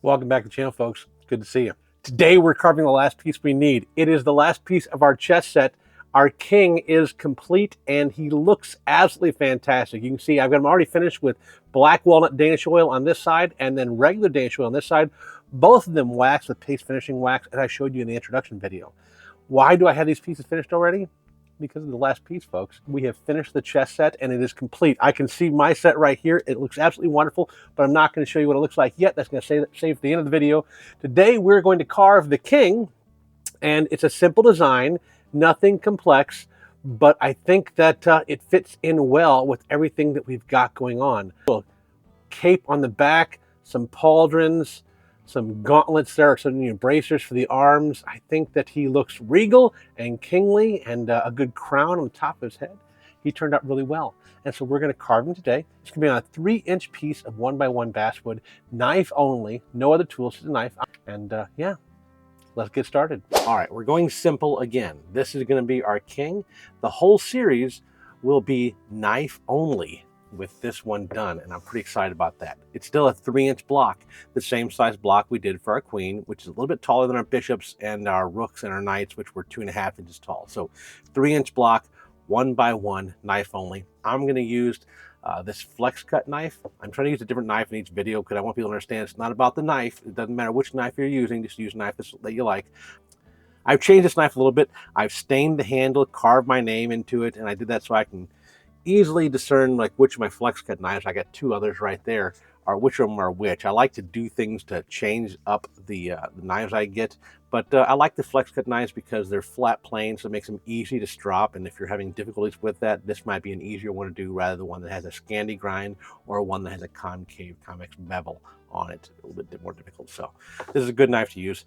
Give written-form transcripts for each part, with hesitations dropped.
Welcome back to the channel, folks. It's good to see you. Today we're carving the last piece we need. It is the last piece of our chess set. Our king is complete and he looks absolutely fantastic. You can see I've got him already finished with black walnut Danish oil on this side and then regular Danish oil on this side. Both of them waxed with paste finishing wax, as I showed you in the introduction video. Why do I have these pieces finished already? Because of the last piece, folks. We have finished the chess set and it is complete. I can see my set right here. It looks absolutely wonderful, but I'm not going to show you what it looks like yet. That's going to save for the end of the video. Today we're going to carve the king, and it's a simple design, nothing complex, but I think that it fits in well with everything that we've got going on. A cape on the back, some pauldrons, some gauntlets there, some bracers for the arms. I think that he looks regal and kingly, and a good crown on the top of his head. He turned out really well. And so we're going to carve him today. It's going to be on a 3-inch piece of 1x1 basswood, knife only, no other tools, just a knife. And yeah, let's get started. All right, we're going simple again. This is going to be our king. The whole series will be knife only with this one done, and I'm pretty excited about that. It's still a 3-inch block, the same size block we did for our queen, which is a little bit taller than our bishops and our rooks and our knights, which were 2.5 inches tall. So 3-inch block, 1x1, knife only. I'm going to use this flex cut knife. I'm trying to use a different knife in each video because I want people to understand it's not about the knife. It doesn't matter which knife you're using, just use a knife that you like. I've changed this knife a little bit. I've stained the handle, carved my name into it, and I did that so I can easily discern like which of my flex cut knives, I got 2 others right there, are which of them are which. I like to do things to change up the knives I get, but I like the flex cut knives because they're flat plane, so it makes them easy to strop, and if you're having difficulties with that, this might be an easier one to do rather than one that has a Scandi grind or one that has a concave convex bevel on it. A little bit more difficult, so this is a good knife to use.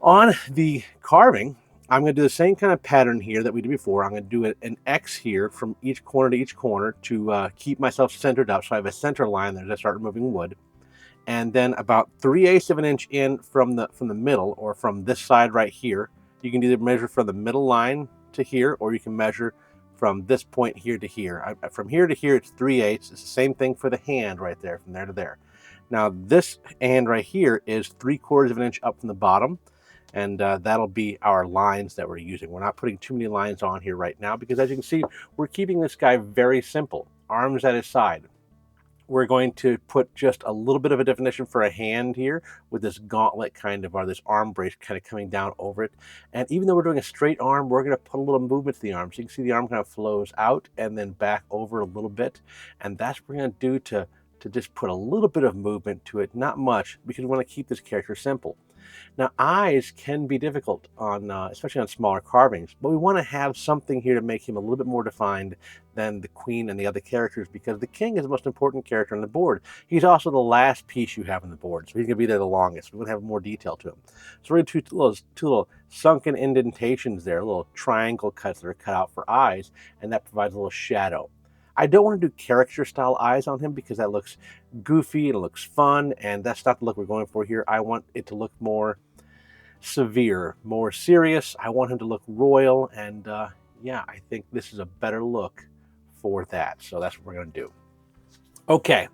On the carving, I'm going to do the same kind of pattern here that we did before. I'm going to do an X here from each corner to each corner to keep myself centered up. So I have a center line there as I start removing wood. And then about 3/8 of an inch in from the middle, or from this side right here. You can either measure from the middle line to here, or you can measure from this point here to here. From here to here, it's 3/8. It's the same thing for the hand right there, from there to there. Now this hand right here is 3/4 of an inch up from the bottom. And that'll be our lines that we're using. We're not putting too many lines on here right now because, as you can see, we're keeping this guy very simple. Arms at his side. We're going to put just a little bit of a definition for a hand here with this gauntlet kind of, or this arm brace kind of coming down over it. And even though we're doing a straight arm, we're going to put a little movement to the arm. So you can see the arm kind of flows out and then back over a little bit. And that's what we're going to do to just put a little bit of movement to it, not much, because we want to keep this character simple. Now, eyes can be difficult on, especially on smaller carvings, but we want to have something here to make him a little bit more defined than the queen and the other characters, because the king is the most important character on the board. He's also the last piece you have on the board, so he's going to be there the longest. We're going to have more detail to him. So we're going to do two little sunken indentations there, little triangle cuts that are cut out for eyes, and that provides a little shadow. I don't want to do caricature style eyes on him because that looks goofy and it looks fun, and that's not the look we're going for here. I want it to look more severe, more serious. I want him to look royal, and yeah, I think this is a better look for that. So that's what we're going to do. Okay,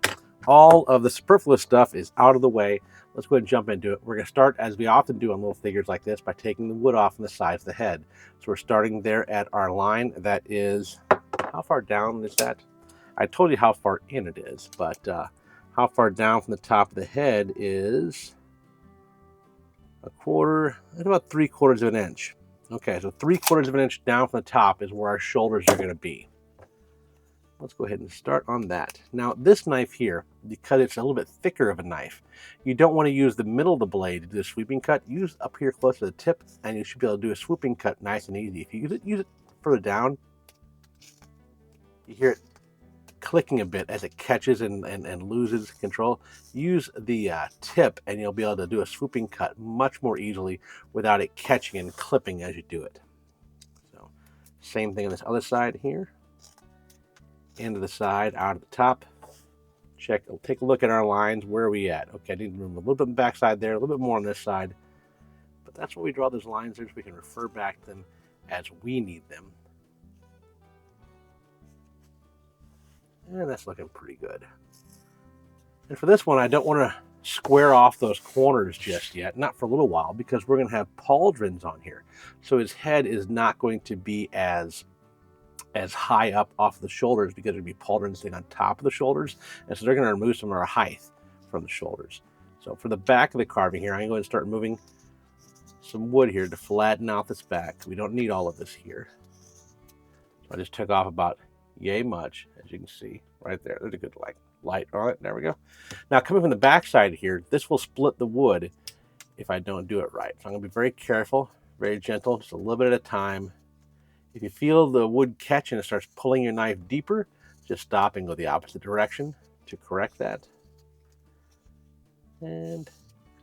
all of the superfluous stuff is out of the way. Let's go ahead and jump into it. We're going to start, as we often do on little figures like this, by taking the wood off on the sides of the head. So we're starting there at our line. That is, how far down is that? I told you how far in it is, but how far down from the top of the head is about 3/4 of an inch. Okay, so 3/4 of an inch down from the top is where our shoulders are going to be. Let's go ahead and start on that. Now, this knife here, because it's a little bit thicker of a knife, you don't want to use the middle of the blade to do a sweeping cut. Use up here close to the tip, and you should be able to do a swooping cut nice and easy. If you use it further down, you hear it clicking a bit as it catches and loses control. Use the tip, and you'll be able to do a swooping cut much more easily without it catching and clipping as you do it. So, same thing on this other side here. Into the side, out of the top. Take a look at our lines. Where are we at? Okay, I need to remove a little bit on the back side there, a little bit more on this side. But that's where we draw those lines there so we can refer back to them as we need them. And that's looking pretty good. And for this one, I don't want to square off those corners just yet, not for a little while, because we're going to have pauldrons on here. So his head is not going to be as high up off the shoulders because there'd be pauldrons sitting on top of the shoulders. And so they're going to remove some of our height from the shoulders. So for the back of the carving here, I'm going to start moving some wood here to flatten out this back. We don't need all of this here. So I just took off about yay much, as you can see right there. There's a good light on it. There we go. Now coming from the back side here, this will split the wood if I don't do it right. So I'm going to be very careful, very gentle, just a little bit at a time. If you feel the wood catch and it starts pulling your knife deeper, just stop and go the opposite direction to correct that. And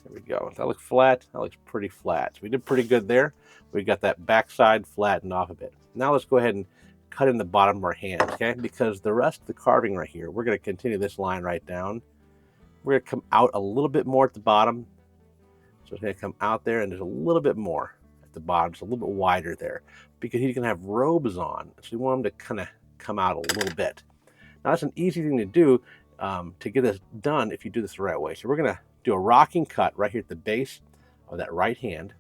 there we go. That looks flat. That looks pretty flat. So we did pretty good there. We got that backside flattened off a bit. Now let's go ahead and cut in the bottom of our hands, okay? Because the rest of the carving right here, we're going to continue this line right down. We're going to come out a little bit more at the bottom. So it's going to come out there, and there's a little bit more at the bottom, just a little bit wider there, because he's going to have robes on. So we want him to kind of come out a little bit. Now that's an easy thing to do to get this done if you do this the right way. So we're going to do a rocking cut right here at the base of that right hand,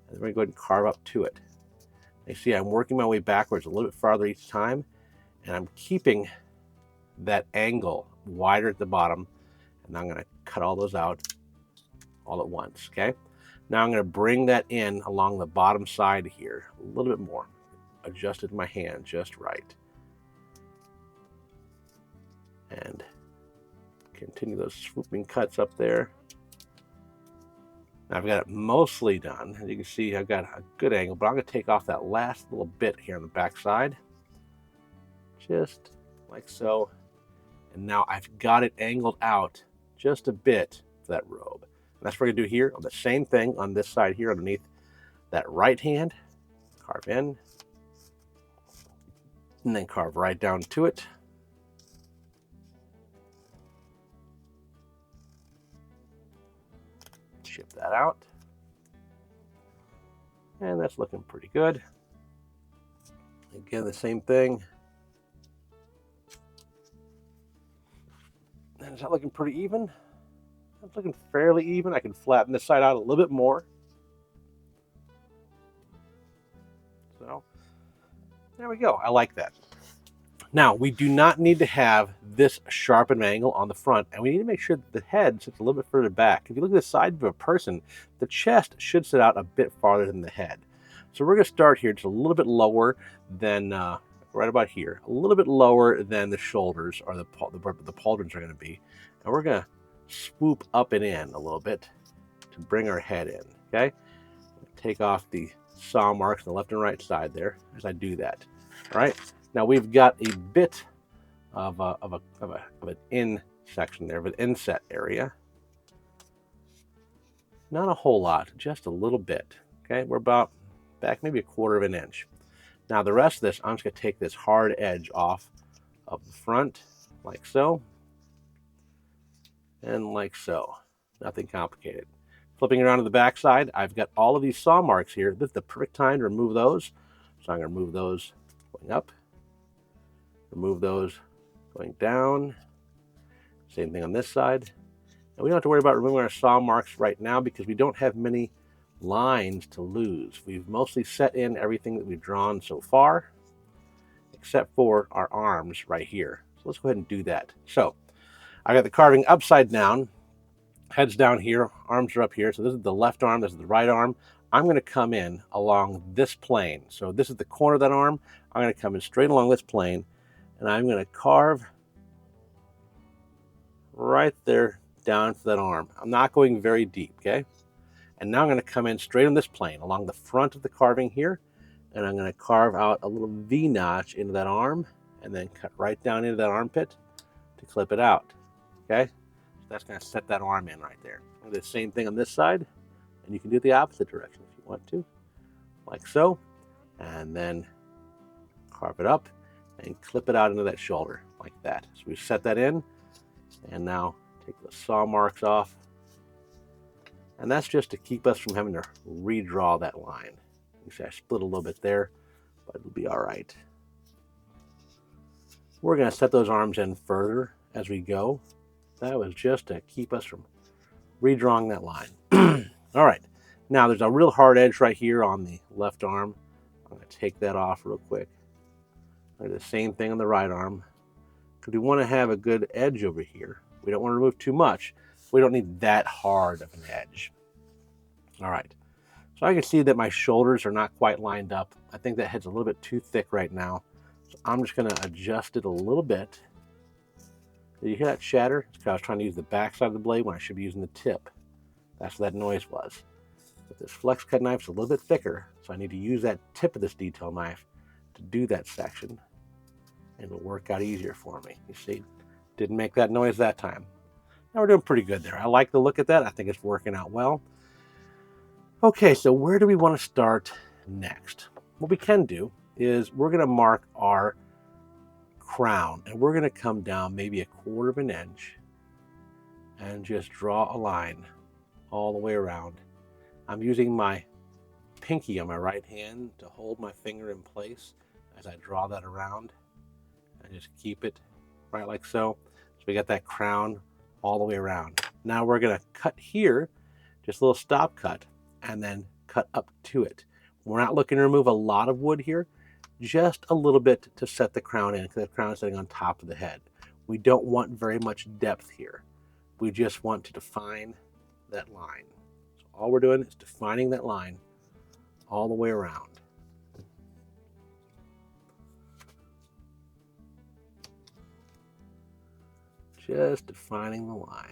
and then we're going to go ahead and carve up to it. You see I'm working my way backwards a little bit farther each time, and I'm keeping that angle wider at the bottom, and I'm going to cut all those out all at once, okay? Now I'm going to bring that in along the bottom side here a little bit more. Adjusted my hand just right. And continue those swooping cuts up there. Now I've got it mostly done. As you can see, I've got a good angle, but I'm going to take off that last little bit here on the back side. Just like so. And now I've got it angled out just a bit for that robe. And that's what we're going to do here on the same thing on this side here underneath that right hand. Carve in. And then carve right down to it. Ship that out. And that's looking pretty good. Again, the same thing. And is that looking pretty even? It's looking fairly even. I can flatten this side out a little bit more. So there we go. I like that. Now, we do not need to have this sharpened angle on the front, and we need to make sure that the head sits a little bit further back. If you look at the side of a person, the chest should sit out a bit farther than the head. So we're going to start here just a little bit lower than, right about here, a little bit lower than the shoulders or the pauldrons are going to be. And we're going to swoop up and in a little bit to bring our head in, okay? Take off the saw marks on the left and right side there as I do that, all right? Now we've got a bit of an in section there, of an inset area. Not a whole lot, just a little bit. Okay, we're about back maybe 1/4 inch. Now the rest of this, I'm just going to take this hard edge off of the front, like so, and like so. Nothing complicated. Flipping around to the back side, I've got all of these saw marks here. This is the perfect time to remove those. So I'm going to remove those going up. Remove those going down. Same thing on this side. And we don't have to worry about removing our saw marks right now because we don't have many lines to lose. We've mostly set in everything that we've drawn so far, except for our arms right here. So let's go ahead and do that. So I got the carving upside down, head's down here, arms are up here. So this is the left arm, this is the right arm. I'm going to come in along this plane. So this is the corner of that arm. I'm going to come in straight along this plane, and I'm going to carve right there down to that arm. I'm not going very deep, okay? And now I'm going to come in straight on this plane along the front of the carving here, and I'm going to carve out a little V notch into that arm, and then cut right down into that armpit to clip it out, okay? So that's going to set that arm in right there. I'll do the same thing on this side, and you can do the opposite direction if you want to, like so, and then carve it up and clip it out into that shoulder like that. So we set that in, and now take the saw marks off, and that's just to keep us from having to redraw that line. You see I split a little bit there, but it'll be all right. We're going to set those arms in further as we go. That was just to keep us from redrawing that line. All right, now there's a real hard edge right here on the left arm. I'm going to take that off real quick. Do the same thing on the right arm, because we want to have a good edge over here. We don't want to remove too much. We don't need that hard of an edge. All right, so I can see that my shoulders are not quite lined up. I think that head's a little bit too thick right now. So I'm just going to adjust it a little bit. Did you hear that shatter? It's because I was trying to use the back side of the blade when I should be using the tip. That's what that noise was. But this flex cut knife's a little bit thicker, so I need to use that tip of this detail knife to do that section, and it'll work out easier for me. You see, didn't make that noise that time. Now we're doing pretty good there. I like the look at that. I think it's working out well. Okay, so where do we want to start next? What we can do is we're going to mark our crown, and we're going to come down maybe 1/4 of an inch and just draw a line all the way around. I'm using my pinky on my right hand to hold my finger in place as I draw that around, and just keep it right like so. So we got that crown all the way around. Now we're going to cut here, just a little stop cut, and then cut up to it. We're not looking to remove a lot of wood here, just a little bit to set the crown in, because the crown is sitting on top of the head. We don't want very much depth here. We just want to define that line. So all we're doing is defining that line all the way around. Just defining the line.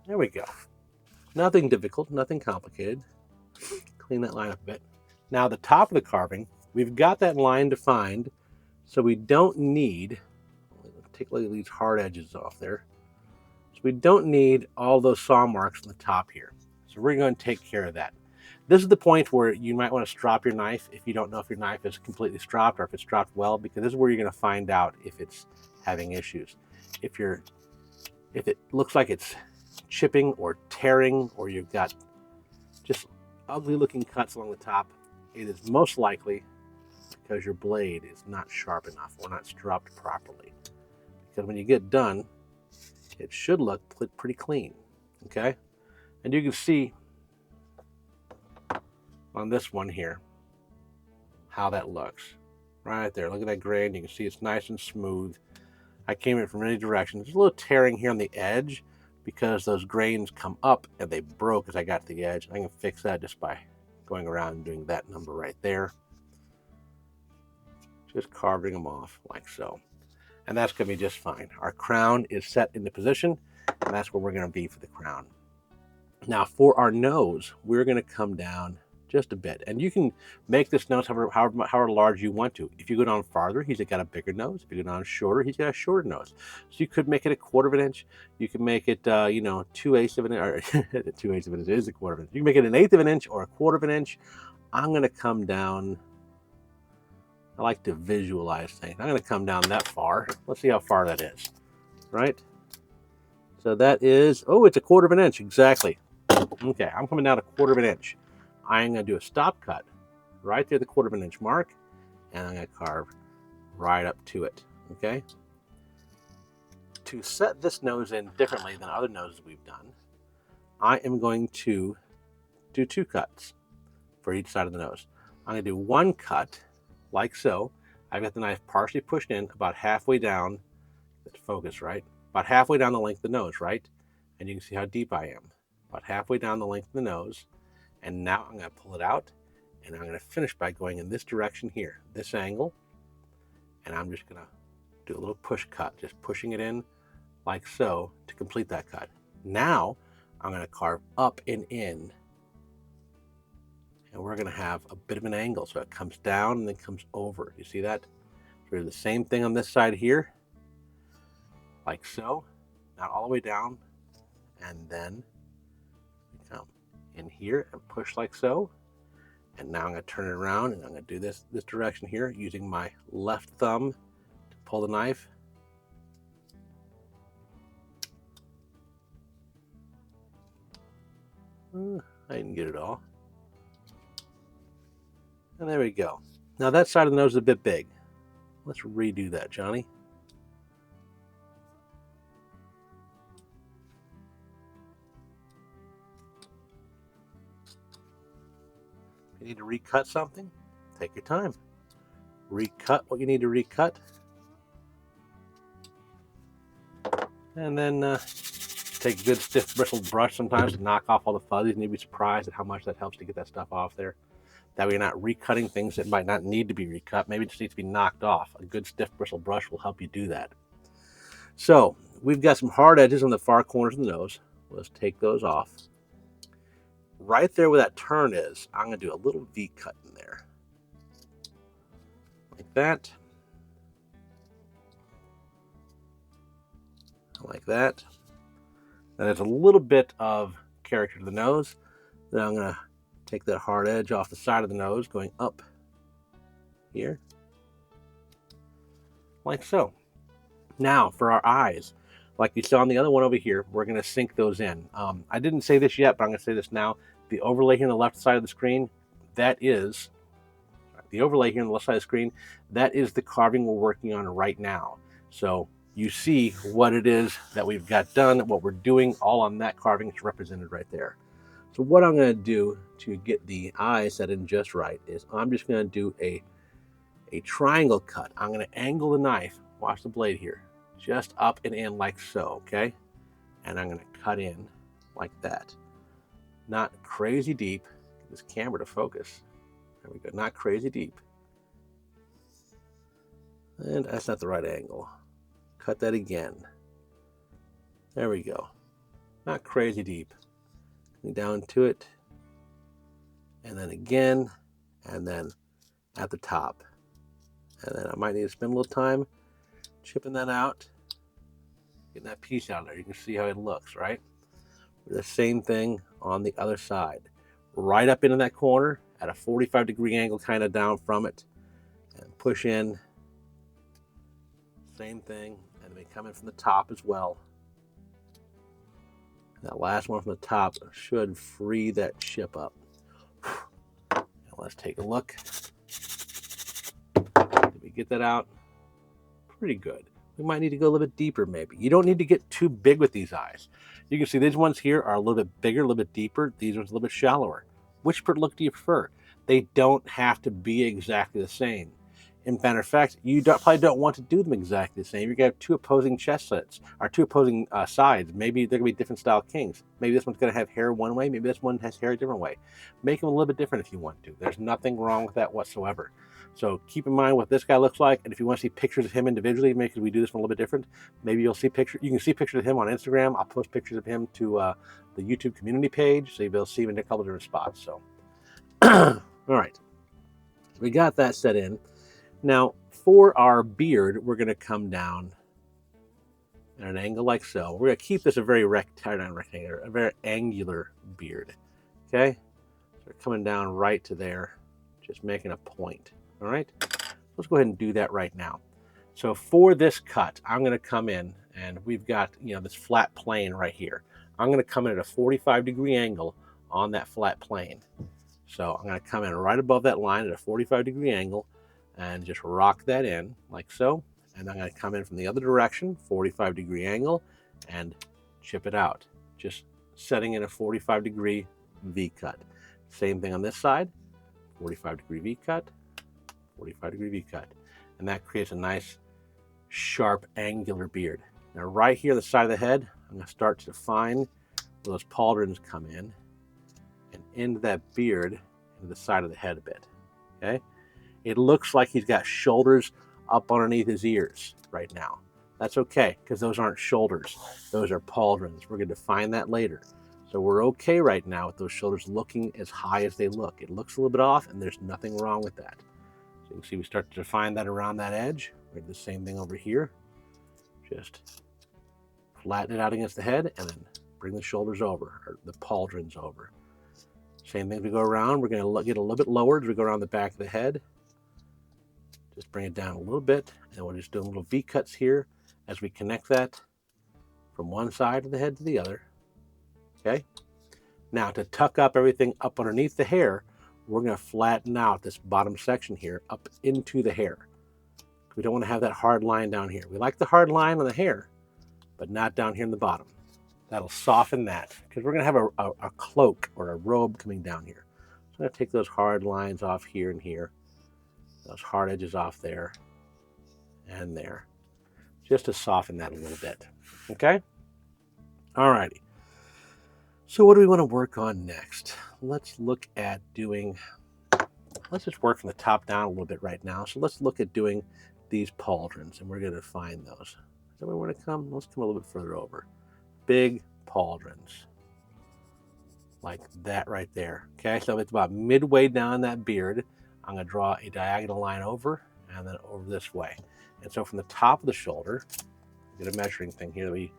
There we go. Nothing difficult, nothing complicated. Clean that line up a bit. Now the top of the carving, we've got that line defined, so we don't need, take a look at these hard edges off there. So we don't need all those saw marks on the top here. So we're going to take care of that. This is the point where you might want to strop your knife if you don't know if your knife is completely stropped or if it's stropped well, because this is where you're going to find out if it's having issues. If it looks like it's chipping or tearing, or you've got just ugly looking cuts along the top, it is most likely because your blade is not sharp enough or not stropped properly. Because when you get done, it should look pretty clean, okay? And you can see on this one here how that looks. Right there, look at that grain. You can see it's nice and smooth. I came in from many directions. There's a little tearing here on the edge because those grains come up and they broke as I got to the edge. I can fix that just by going around and doing that number right there. Just carving them off like so. And that's going to be just fine. Our crown is set into position, and that's where we're going to be for the crown. Now for our nose, we're going to come down just a bit, and you can make this nose however large you want to. If you go down farther, he's got a bigger nose. If you go down shorter, he's got a shorter nose. So you could make it 1/4 of an inch. You can make it 2/8 of an inch, or 2/8 of an inch is 1/4 of an inch. You can make it 1/8 of an inch or 1/4 of an inch. I'm going to come down. I like to visualize things. I'm going to come down that far. Let's see how far that is. Right? So that is, oh, it's 1/4 of an inch exactly. Okay, I'm coming down 1/4 of an inch. I'm going to do a stop cut right there, the 1/4 of an inch mark, and I'm going to carve right up to it. Okay. To set this nose in differently than other noses we've done, I am going to do 2 cuts for each side of the nose. I'm going to do 1 cut like so. I've got the knife partially pushed in about halfway down. Let's focus, right? About halfway down the length of the nose, right? And you can see how deep I am. About halfway down the length of the nose. And now I'm going to pull it out, and I'm going to finish by going in this direction here, this angle. And I'm just going to do a little push cut, just pushing it in like so to complete that cut. Now I'm going to carve up and in, and we're going to have a bit of an angle. So it comes down and then comes over. You see that? So we do the same thing on this side here, like so, not all the way down, and then we come in here and push like so. And now I'm going to turn it around, and I'm going to do this direction here using my left thumb to pull the knife. I didn't get it all. And there we go. Now that side of the nose is a bit big. Let's redo that, Johnny. If you need to recut something, take your time. Recut what you need to recut. And then take a good stiff bristled brush sometimes to knock off all the fuzzies, and you'd be surprised at how much that helps to get that stuff off there. That way you're not recutting things that might not need to be recut. Maybe it just needs to be knocked off. A good stiff bristle brush will help you do that. So we've got some hard edges on the far corners of the nose. Let's take those off. Right there where that turn is, I'm going to do a little V cut in there. Like that. Like that. Then there's a little bit of character to the nose. Then I'm going to take that hard edge off the side of the nose, going up here. Like so. Now for our eyes, like you saw on the other one over here, we're going to sink those in. I didn't say this yet, but I'm going to say this now. The overlay here on the left side of the screen, that is the overlay here on the left side of the screen, that is the carving we're working on right now. So you see what it is that we've got done, what we're doing, all on that carving is represented right there. So what I'm going to do to get the eyes set in just right is I'm just going to do a triangle cut. I'm going to angle the knife, watch the blade here, just up and in like so, okay? And I'm going to cut in like that. Not crazy deep. Get this camera to focus. There we go, not crazy deep. And that's not the right angle. Cut that again. There we go. Not crazy deep. Down to it. And then again. And then at the top. And then I might need to spend a little time chipping that out. Getting that piece out there. You can see how it looks, right? The same thing on the other side. Right up into that corner at a 45-degree angle kind of down from it. And push in. Same thing. And they come in from the top as well. That last one from the top should free that chip up. Now let's take a look. Did we get that out? Pretty good. We might need to go a little bit deeper maybe. You don't need to get too big with these eyes. You can see these ones here are a little bit bigger, a little bit deeper. These ones a little bit shallower. Which look do you prefer? They don't have to be exactly the same. In matter of fact, you probably don't want to do them exactly the same. You're going to have two opposing chest sets, or two opposing sides. Maybe they're going to be different style kings. Maybe this one's going to have hair one way. Maybe this one has hair a different way. Make them a little bit different if you want to. There's nothing wrong with that whatsoever. So keep in mind what this guy looks like. And if you want to see pictures of him individually, maybe we do this one a little bit different. Maybe you'll see pictures. You can see pictures of him on Instagram. I'll post pictures of him to the YouTube community page. So you'll be able to see him in a couple different spots. So, all right. We got that set in. Now, for our beard, we're going to come down at an angle like so. We're going to keep this a very rectangular, a very angular beard. Okay? So we're coming down right to there, just making a point. All right? Let's go ahead and do that right now. So for this cut, I'm going to come in, and we've got, this flat plane right here. I'm going to come in at a 45-degree angle on that flat plane. So I'm going to come in right above that line at a 45-degree angle, and just rock that in like so. And I'm going to come in from the other direction, 45-degree angle, and chip it out. Just setting in a 45-degree V cut. Same thing on this side, 45-degree V cut, 45-degree V cut. And that creates a nice, sharp, angular beard. Now right here on the side of the head, I'm going to start to define where those pauldrons come in, and into that beard, into the side of the head a bit, okay? It looks like he's got shoulders up underneath his ears right now. That's okay, because those aren't shoulders. Those are pauldrons. We're going to define that later. So we're okay right now with those shoulders looking as high as they look. It looks a little bit off, and there's nothing wrong with that. So you can see we start to define that around that edge. We do the same thing over here. Just flatten it out against the head, and then bring the shoulders over, or the pauldrons over. Same thing as we go around. We're going to get a little bit lower as we go around the back of the head. Just bring it down a little bit, and we're just doing little V cuts here as we connect that from one side of the head to the other. Okay? Now, to tuck up everything up underneath the hair, we're going to flatten out this bottom section here up into the hair. We don't want to have that hard line down here. We like the hard line on the hair, but not down here in the bottom. That'll soften that, because we're going to have a cloak or a robe coming down here. So I'm going to take those hard lines off here and here, those hard edges off there and there, just to soften that a little bit. Okay? Alrighty. So what do we want to work on next? Let's look at doing, let's just work from the top down a little bit right now. So let's look at doing these pauldrons, and we're going to find those. So we want to come, let's come a little bit further over. Big pauldrons, like that right there. Okay, so it's about midway down that beard. I'm going to draw a diagonal line over and then over this way. And so from the top of the shoulder, get a measuring thing here that you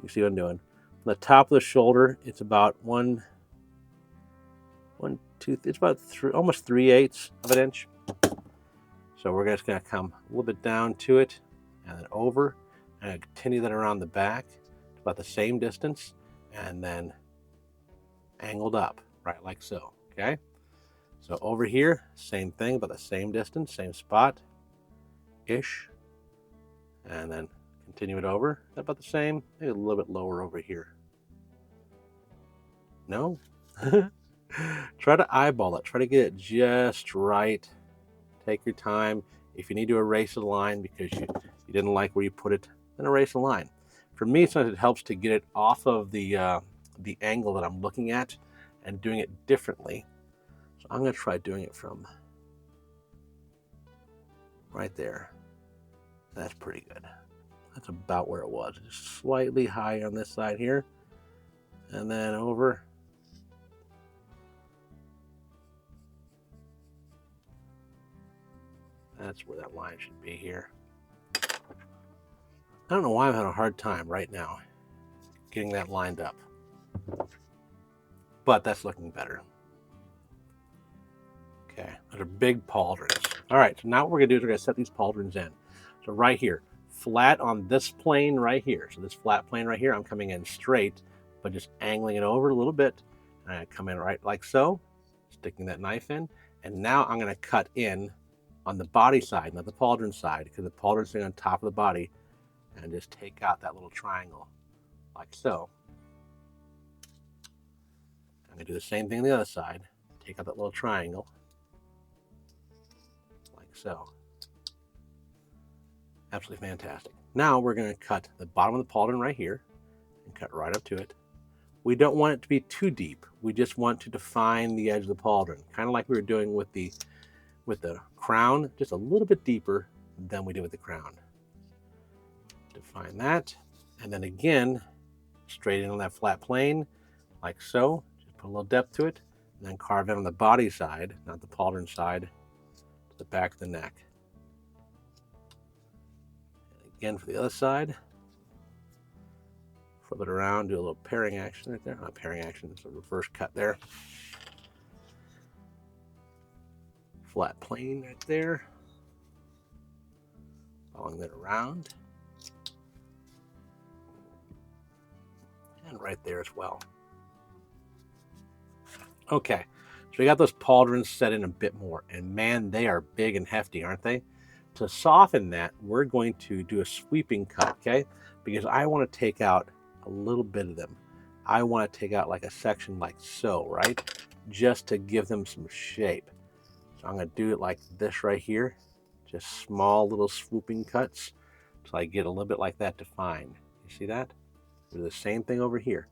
see what I'm doing. From the top of the shoulder, it's about it's about almost 3/8 of an inch. So we're just going to come a little bit down to it and then over, and continue that around the back. It's about the same distance, and then angled up, right, like so. Okay, so over here, same thing, about the same distance, same spot ish, and then continue it over about the same, maybe a little bit lower over here. No. Try to eyeball it, try to get it just right. Take your time. If you need to erase a line because you didn't like where you put it, then erase a line. For me, sometimes it helps to get it off of the angle that I'm looking at and doing it differently. So I'm going to try doing it from right there. That's pretty good. That's about where it was. Just slightly higher on this side here, and then over. That's where that line should be here. I don't know why I'm having a hard time right now getting that lined up, but that's looking better. Okay, those are big pauldrons. All right, so now what we're gonna do is we're gonna set these pauldrons in. So right here, flat on this plane right here. So this flat plane right here, I'm coming in straight, but just angling it over a little bit. And I come in right like so, sticking that knife in. And now I'm gonna cut in on the body side, not the pauldron side, because the pauldron's sitting on top of the body, and just take out that little triangle like so. I'm gonna do the same thing on the other side. Take out that little triangle like so. Absolutely fantastic. Now we're going to cut the bottom of the pauldron right here and cut right up to it. We don't want it to be too deep. We just want to define the edge of the pauldron, kind of like we were doing with the crown, just a little bit deeper than we did with the crown. Define that, and then again, straight in on that flat plane, like so. Just put a little depth to it, and then carve in on the body side, not the pauldron side, to the back of the neck. Again for the other side, flip it around, do a little pairing action right there. Not pairing action, it's a reverse cut there. Flat plane right there. Following that around. And right there as well. Okay, so we got those pauldrons set in a bit more, and man, they are big and hefty, aren't they? To soften that, we're going to do a sweeping cut, okay? Because I want to take out a little bit of them. I want to take out like a section like so, right? Just to give them some shape. So I'm going to do it like this right here. Just small little swooping cuts so I get a little bit like that defined. You see that? Do the same thing over here.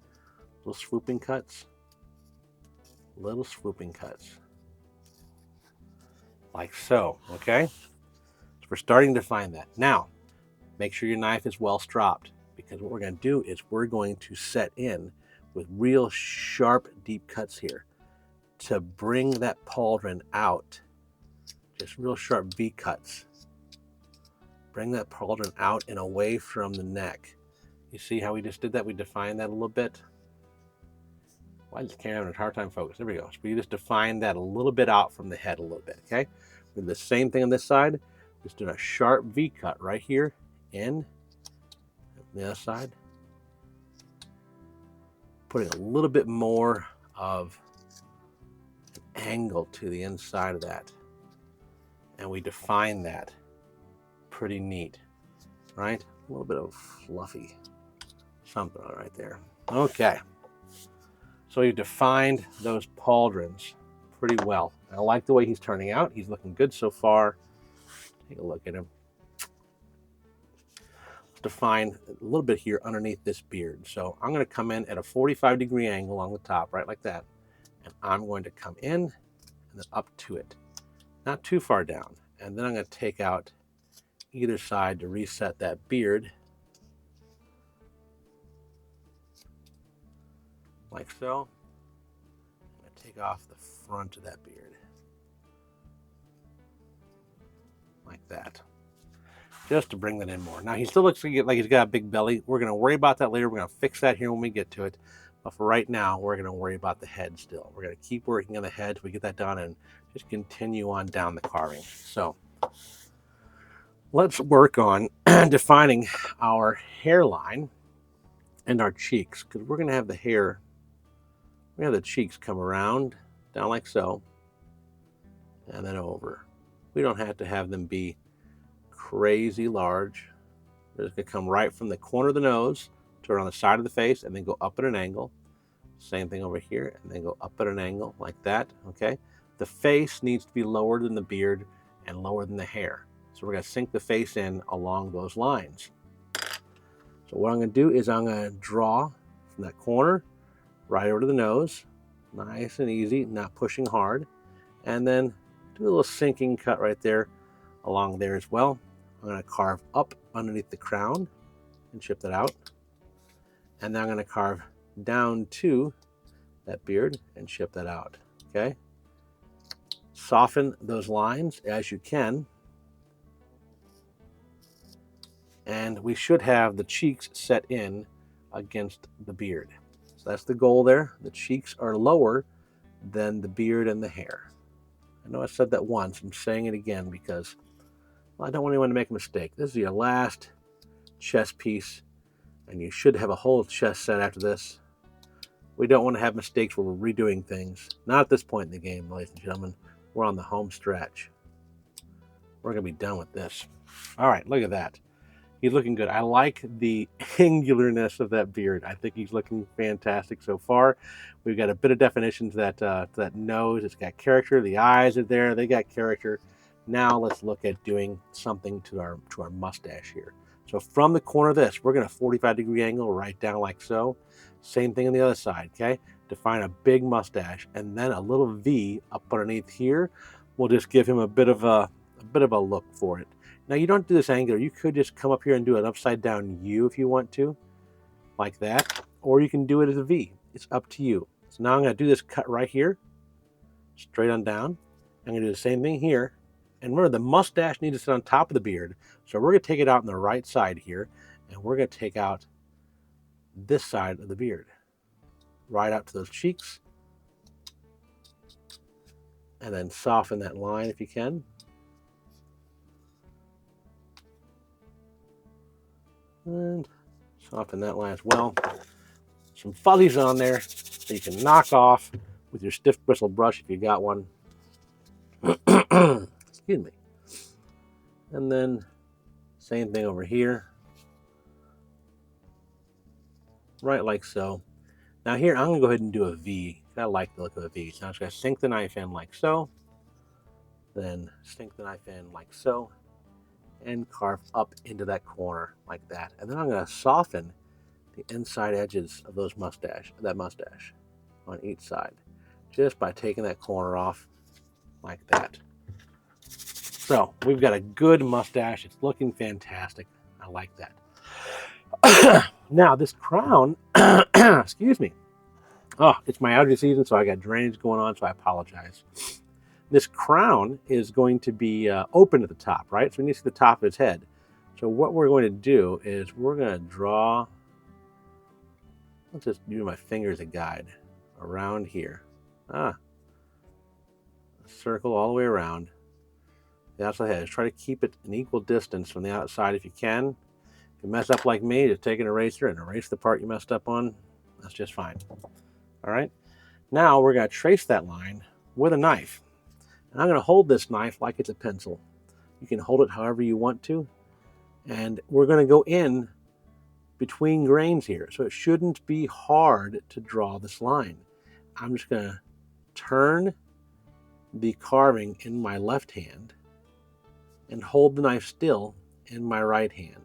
Little swooping cuts. Little swooping cuts. Like so, okay? We're starting to find that. Now, make sure your knife is well stropped, because what we're going to do is we're going to set in with real sharp, deep cuts here to bring that pauldron out. Just real sharp V cuts. Bring that pauldron out and away from the neck. You see how we just did that? We defined that a little bit. Why is the camera having a hard time focus? There we go. So we just defined that a little bit out from the head a little bit, okay? We do the same thing on this side. Just doing a sharp V cut right here in the other side. Putting a little bit more of an angle to the inside of that. And we define that. Pretty neat, right? A little bit of fluffy something right there. Okay. So we've defined those pauldrons pretty well. I like the way he's turning out. He's looking good so far. Take a look at him. Let's define a little bit here underneath this beard. So I'm going to come in at a 45-degree angle on the top, right like that. And I'm going to come in and then up to it. Not too far down. And then I'm going to take out either side to reset that beard. Like so. I'm going to take off the front of that beard. Like that. Just to bring that in more. Now he still looks like he's got a big belly. We're going to worry about that later. We're going to fix that here when we get to it. But for right now, we're going to worry about the head still. We're going to keep working on the head till we get that done and just continue on down the carving. So let's work on defining our hairline and our cheeks, because we're going to have the hair, we have the cheeks come around, down like so, and then over. We don't have to have them be crazy large. They're just going to come right from the corner of the nose to around the side of the face and then go up at an angle. Same thing over here, and then go up at an angle like that, okay? The face needs to be lower than the beard and lower than the hair. So we're going to sink the face in along those lines. So what I'm going to do is I'm going to draw from that corner right over to the nose. Nice and easy, not pushing hard. And then do a little sinking cut right there along there as well. I'm going to carve up underneath the crown and chip that out. And then I'm going to carve down to that beard and chip that out, okay? Soften those lines as you can. And we should have the cheeks set in against the beard. So that's the goal there. The cheeks are lower than the beard and the hair. I know I said that once. I'm saying it again because, well, I don't want anyone to make a mistake. This is your last chest piece, and you should have a whole chest set after this. We don't want to have mistakes where we're redoing things. Not at this point in the game, ladies and gentlemen. We're on the home stretch. We're going to be done with this. All right, look at that. He's looking good. I like the angularness of that beard. I think he's looking fantastic so far. We've got a bit of definition to that nose. It's got character. The eyes are there. They got character. Now let's look at doing something to our mustache here. So from the corner of this, we're going to 45-degree angle right down like so. Same thing on the other side, okay? Define a big mustache, and then a little V up underneath here will just give him a bit of a look for it. Now you don't do this angular. You could just come up here and do an upside down U if you want to, like that, or you can do it as a V. It's up to you. So now I'm going to do this cut right here, straight on down. I'm going to do the same thing here. And remember, the mustache needs to sit on top of the beard. So we're going to take it out on the right side here, and we're going to take out this side of the beard, right out to those cheeks, and then soften that line if you can. And soften that line as well. Some fuzzies on there that you can knock off with your stiff bristle brush if you got one. Excuse me. And then same thing over here. Right like so. Now here, I'm going to go ahead and do a V. I like the look of a V. So I'm just going to sink the knife in like so. Then sink the knife in like so. And carve up into that corner like that. And then I'm going to soften the inside edges of that mustache on each side, just by taking that corner off like that. So we've got a good mustache. It's looking fantastic. I like that. Now this crown, excuse me. Oh, it's my allergy season, so I got drainage going on, so I apologize. This crown is going to be open at the top, right? So we need to see the top of his head. So what we're going to do is we're going to draw, let's just use my finger as a guide, around here. A circle all the way around the outside of the head. Try to keep it an equal distance from the outside if you can. If you mess up like me, just take an eraser and erase the part you messed up on. That's just fine. All right. Now we're going to trace that line with a knife. And I'm going to hold this knife like it's a pencil. You can hold it however you want to. And we're going to go in between grains here. So it shouldn't be hard to draw this line. I'm just going to turn the carving in my left hand and hold the knife still in my right hand.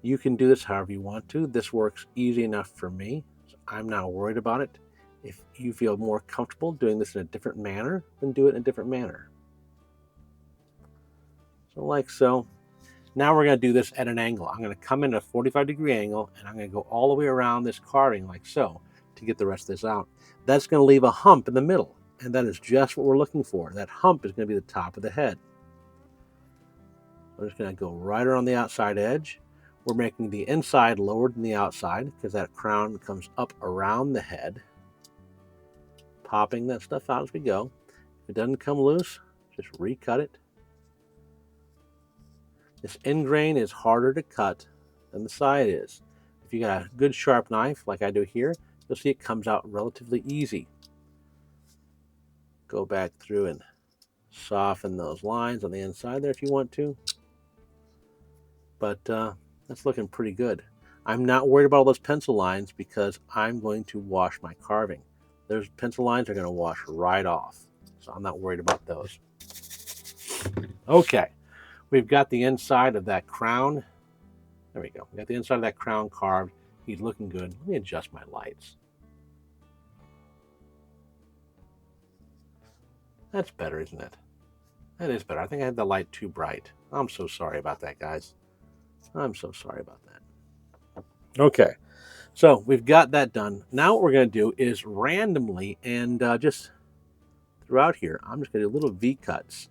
You can do this however you want to. This works easy enough for me. So I'm not worried about it. If you feel more comfortable doing this in a different manner, then do it in a different manner. So like so. Now we're going to do this at an angle. I'm going to come in at a 45-degree angle, and I'm going to go all the way around this carving like so to get the rest of this out. That's going to leave a hump in the middle, and that is just what we're looking for. That hump is going to be the top of the head. We're just going to go right around the outside edge. We're making the inside lower than the outside because that crown comes up around the head. Popping that stuff out as we go. If it doesn't come loose, just recut it. This end grain is harder to cut than the side is. If you got a good sharp knife like I do here, you'll see it comes out relatively easy. Go back through and soften those lines on the inside there if you want to. But that's looking pretty good. I'm not worried about all those pencil lines because I'm going to wash my carving. Those pencil lines are going to wash right off, so I'm not worried about those. Okay, we've got the inside of that crown. There we go. We got the inside of that crown carved. He's looking good. Let me adjust my lights. That's better, isn't it? That is better. I think I had the light too bright. I'm so sorry about that, guys. I'm so sorry about that. Okay, so we've got that done. Now what we're going to do is randomly and just throughout here, I'm just going to do little V-cuts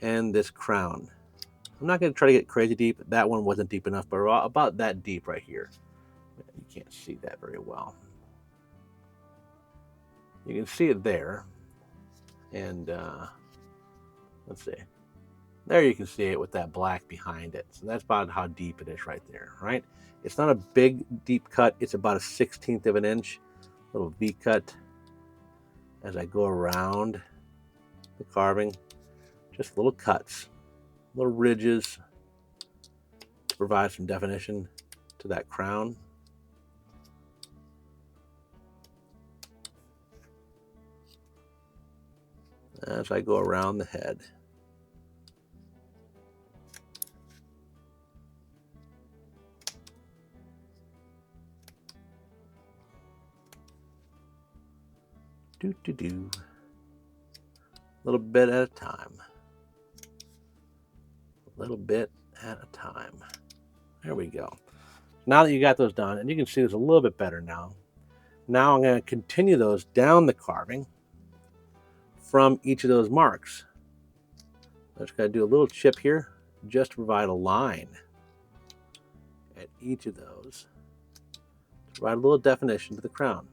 and this crown. I'm not going to try to get crazy deep. That one wasn't deep enough, but about that deep right here. You can't see that very well. You can see it there. And let's see. There you can see it with that black behind it. So that's about how deep it is right there, right? It's not a big, deep cut. It's about a 1/16 of an inch. Little V-cut as I go around the carving. Just little cuts, little ridges to provide some definition to that crown. As I go around the head. A little bit at a time. A little bit at a time. There we go. Now that you got those done, and you can see it's a little bit better now. Now I'm going to continue those down the carving from each of those marks. I'm just going to do a little chip here just to provide a line at each of those to provide a little definition to the crown.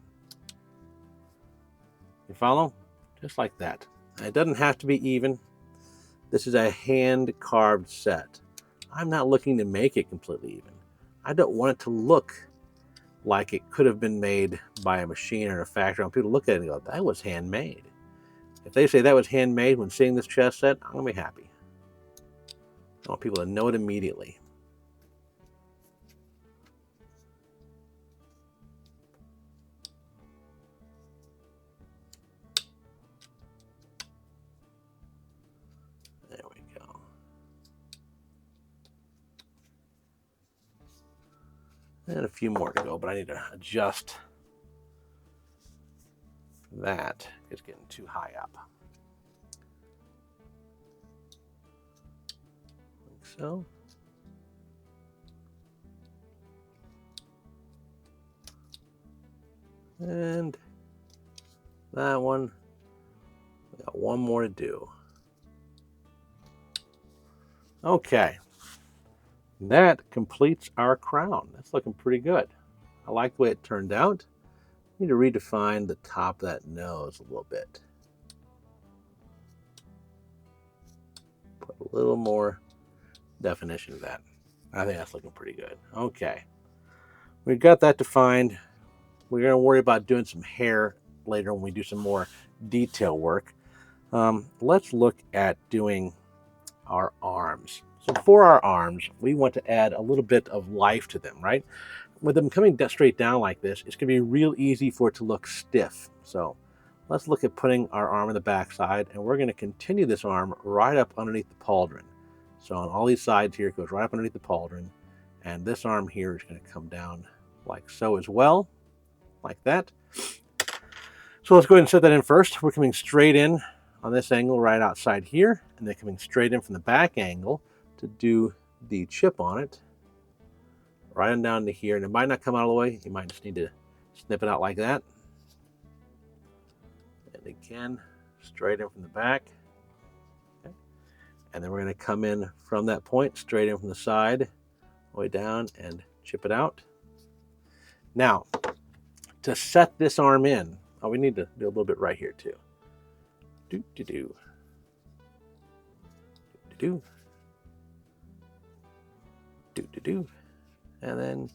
You follow? Just like that. And it doesn't have to be even. This is a hand carved set. I'm not looking to make it completely even. I don't want it to look like it could have been made by a machine or a factory. When people look at it and go, that was handmade. If they say that was handmade when seeing this chess set, I'm going to be happy. I want people to know it immediately. There we go. And a few more to go, but I need to adjust that. It's getting too high up. Like so. And that one, we got one more to do. Okay, that completes our crown. That's looking pretty good. I like the way it turned out. Need to redefine the top of that nose a little bit. Put a little more definition to that. I think that's looking pretty good. Okay, we've got that defined. We're going to worry about doing some hair later when we do some more detail work. Let's look at doing our arms. So for our arms, we want to add a little bit of life to them, right? With them coming straight down like this, it's going to be real easy for it to look stiff. So let's look at putting our arm in the back side, and we're going to continue this arm right up underneath the pauldron. So on all these sides here, it goes right up underneath the pauldron, and this arm here is going to come down like so as well, like that. So let's go ahead and set that in first. We're coming straight in on this angle right outside here, and then coming straight in from the back angle to do the chip on it, right on down to here. And it might not come out all the way. You might just need to snip it out like that. And again, straight in from the back. Okay. And then we're going to come in from that point, straight in from the side, all the way down, and chip it out. Now, to set this arm in, we need to do a little bit right here too. Do, do, do. Do, do. Do, do, do. And then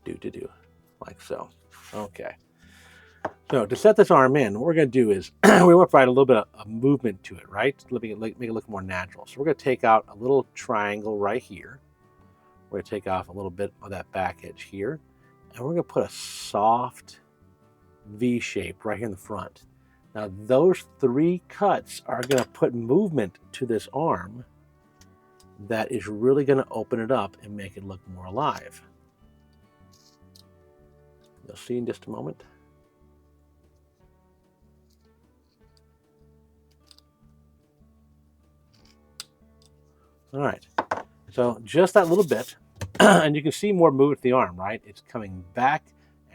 do, do, do. Like so. Okay. So to set this arm in, what we're going to do is we want to provide a little bit of movement to it, right? Make it look more natural. So we're going to take out a little triangle right here. We're going to take off a little bit of that back edge here. And we're going to put a soft V shape right here in the front. Now those 3 cuts are going to put movement to this arm that is really going to open it up and make it look more alive. You'll see in just a moment. All right, so just that little bit, and you can see more movement to the arm, right? It's coming back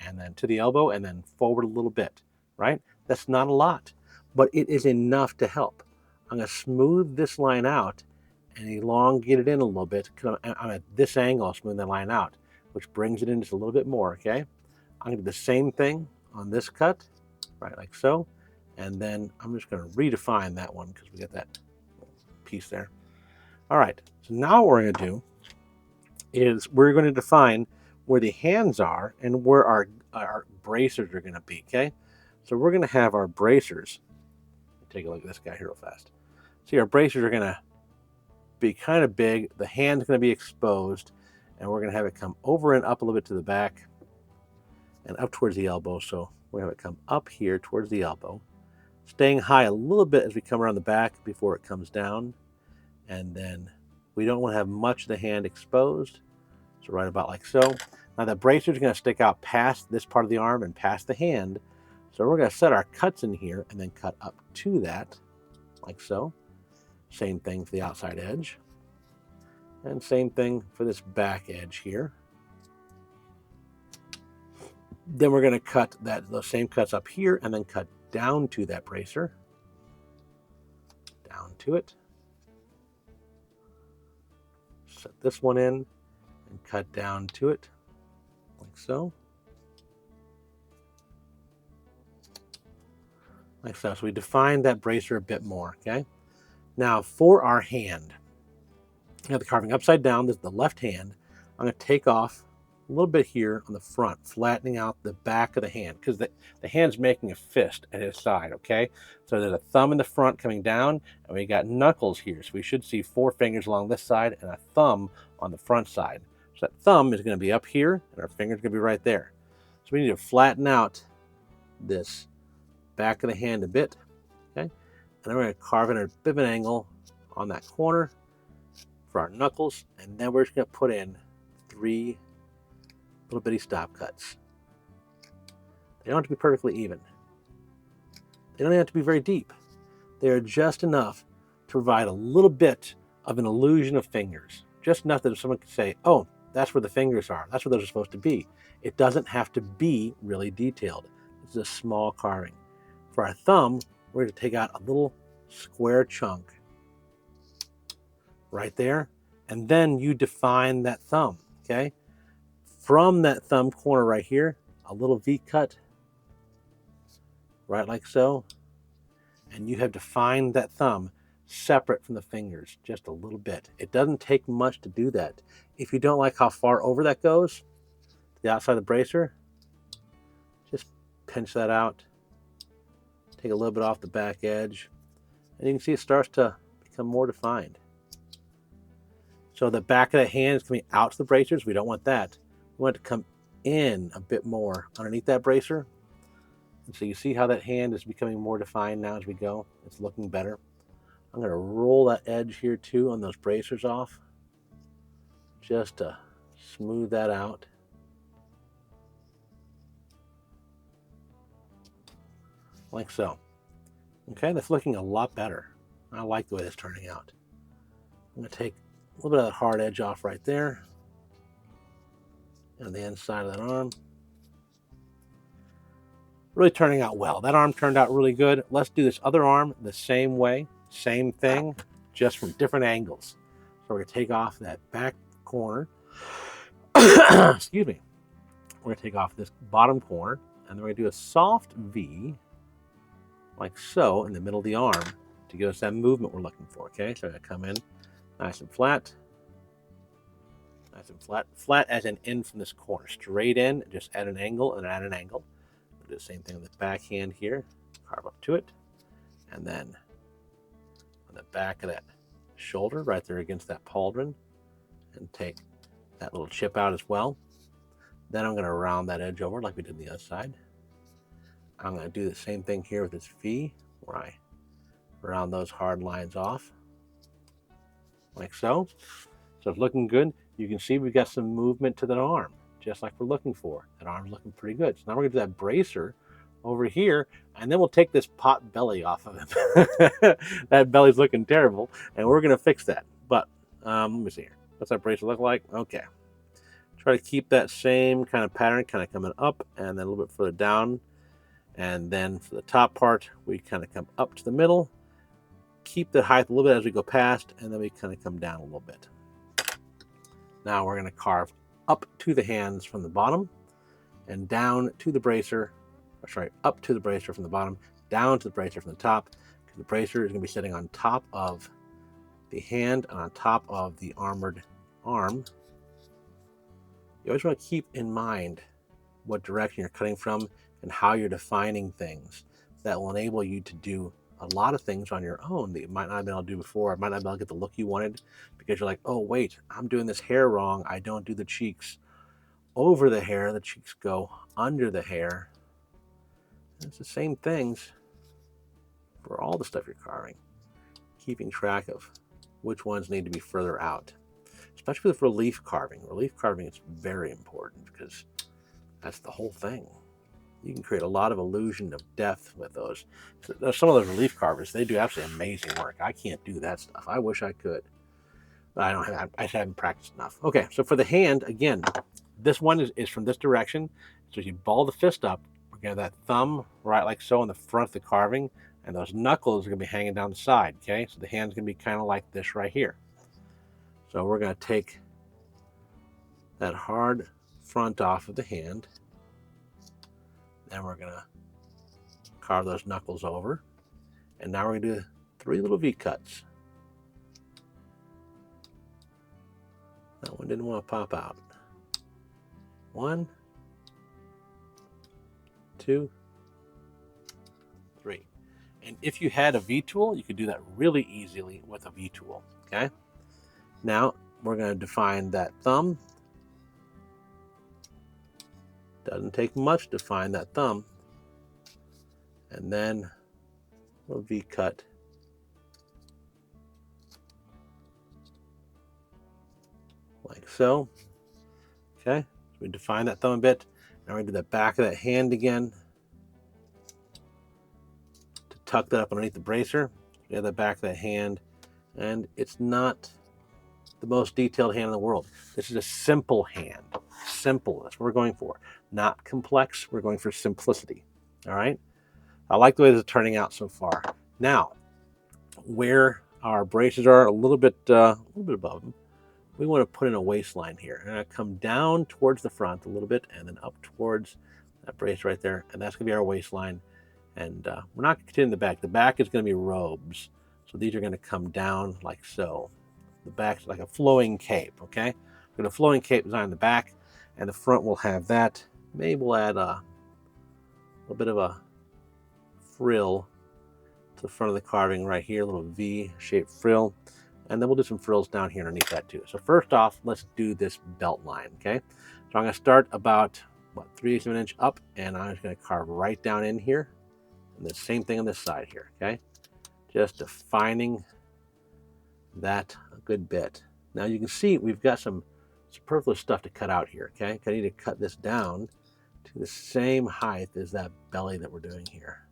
and then to the elbow and then forward a little bit, right? That's not a lot, but it is enough to help. I'm going to smooth this line out and elongate it in a little bit. I'm at this angle, I'll smooth that line out, which brings it in just a little bit more, okay? I'm going to do the same thing on this cut, right, like so. And then I'm just going to redefine that one because we got that piece there. All right, so now what we're going to do is we're going to define where the hands are and where our bracers are going to be, okay? So we're going to have our bracers. Take a look at this guy here real fast. See, our bracers are going to be kind of big. The hand's going to be exposed, and we're going to have it come over and up a little bit to the back and up towards the elbow. So we're going to have it come up here towards the elbow, staying high a little bit as we come around the back before it comes down. And then we don't want to have much of the hand exposed. So right about like so. Now the bracers are going to stick out past this part of the arm and past the hand. So we're going to set our cuts in here and then cut up to that, like so. Same thing for the outside edge. And same thing for this back edge here. Then we're going to cut those same cuts up here and then cut down to that bracer. Down to it. Set this one in and cut down to it, like so. Like so. So we defined that bracer a bit more, okay? Now for our hand, you have the carving upside down. This is the left hand. I'm going to take off a little bit here on the front, flattening out the back of the hand because the hand's making a fist at his side, okay? So there's a thumb in the front coming down, and we got knuckles here. So we should see 4 fingers along this side and a thumb on the front side. So that thumb is going to be up here, and our finger's going to be right there. So we need to flatten out this back of the hand a bit, okay? And then we're going to carve in a bit of an angle on that corner for our knuckles, and then we're just going to put in 3 little bitty stop cuts. They don't have to be perfectly even. They don't have to be very deep. They are just enough to provide a little bit of an illusion of fingers. Just enough that someone can say, oh, that's where the fingers are. That's where those are supposed to be. It doesn't have to be really detailed. It's a small carving. For our thumb, we're going to take out a little square chunk right there, and then you define that thumb, okay? From that thumb corner right here, a little V cut, right like so, and you have defined that thumb separate from the fingers just a little bit. It doesn't take much to do that. If you don't like how far over that goes, to the outside of the bracer, just pinch that out, Take a little bit off the back edge, and you can see it starts to become more defined. So the back of the hand is coming out to the bracers. We don't want that. We want it to come in a bit more underneath that bracer. And so you see how that hand is becoming more defined now as we go. It's looking better. I'm going to roll that edge here too on those bracers off, just to smooth that out. Like so. Okay, that's looking a lot better. I like the way that's turning out. I'm going to take a little bit of that hard edge off right there and the inside of that arm. Really turning out well. That arm turned out really good. Let's do this other arm the same way, same thing, just from different angles. So we're going to take off that back corner. Excuse me. We're going to take off this bottom corner, and then we're going to do a soft V, like so, in the middle of the arm to give us that movement we're looking for. Okay, so I'm going to come in nice and flat. Nice and flat. Flat as in from this corner. Straight in, just at an angle and at an angle. We'll do the same thing with the back hand here. Carve up to it. And then on the back of that shoulder, right there against that pauldron, and take that little chip out as well. Then I'm going to round that edge over like we did on the other side. I'm going to do the same thing here with this V, where I round those hard lines off, like so. So it's looking good. You can see we've got some movement to that arm, just like we're looking for. That arm's looking pretty good. So now we're going to do that bracer over here, and then we'll take this pot belly off of him. That belly's looking terrible, and we're going to fix that. But let me see here. What's that bracer look like? Okay. Try to keep that same kind of pattern, kind of coming up and then a little bit further down. And then for the top part, we kind of come up to the middle, keep the height a little bit as we go past, and then we kind of come down a little bit. Now we're going to carve up to the hands from the bottom and down to the bracer, or sorry, up to the bracer from the bottom, down to the bracer from the top, because the bracer is going to be sitting on top of the hand and on top of the armored arm. You always want to keep in mind what direction you're cutting from and how you're defining things. That will enable you to do a lot of things on your own that you might not have been able to do before. It might not be able to get the look you wanted because you're like, oh wait, I'm doing this hair wrong. I don't do the cheeks over the hair. The cheeks go under the hair. It's the same things for all the stuff you're carving. Keeping track of which ones need to be further out. Especially with relief carving. Relief carving is very important because that's the whole thing. You can create a lot of illusion of depth with those. So some of those relief carvers, they do absolutely amazing work. I can't do that stuff. I wish I could, but I haven't practiced enough. Okay, so for the hand, again, this one is from this direction. So you ball the fist up, we're going to have that thumb right like so in the front of the carving, and those knuckles are going to be hanging down the side, okay? So the hand's going to be kind of like this right here. So we're going to take that hard front off of the hand. Then we're going to carve those knuckles over. And now we're going to do 3 little V cuts. That one didn't want to pop out. 1, 2, 3. And if you had a V tool, you could do that really easily with a V tool. Okay? Now we're going to define that thumb. Doesn't take much to find that thumb. And then a V cut. Like so. Okay, so we define that thumb a bit. Now we're going to do the back of that hand again. To tuck that up underneath the bracer. We have the back of that hand. And it's not the most detailed hand in the world. This is a simple hand. Simple, that's what we're going for. Not complex, we're going for simplicity. All right? I like the way this is turning out so far. Now, where our braces are a little bit above them, we want to put in a waistline here. And I come down towards the front a little bit and then up towards that brace right there. And that's going to be our waistline. And we're not going to continue the back. The back is going to be robes. So these are going to come down like so. The back's like a flowing cape, okay? We're going to flowing cape design in the back. And the front will have that. Maybe we'll add a little bit of a frill the front of the carving right here, a little V-shaped frill. And then we'll do some frills down here underneath that too. So first off, let's do this belt line, okay? So I'm gonna start about, what, 3/8 of an inch up, and I'm just gonna carve right down in here. And the same thing on this side here, okay? Just defining that a good bit. Now you can see we've got some superfluous stuff to cut out here, okay? I need to cut this down to the same height as that belly that we're doing here.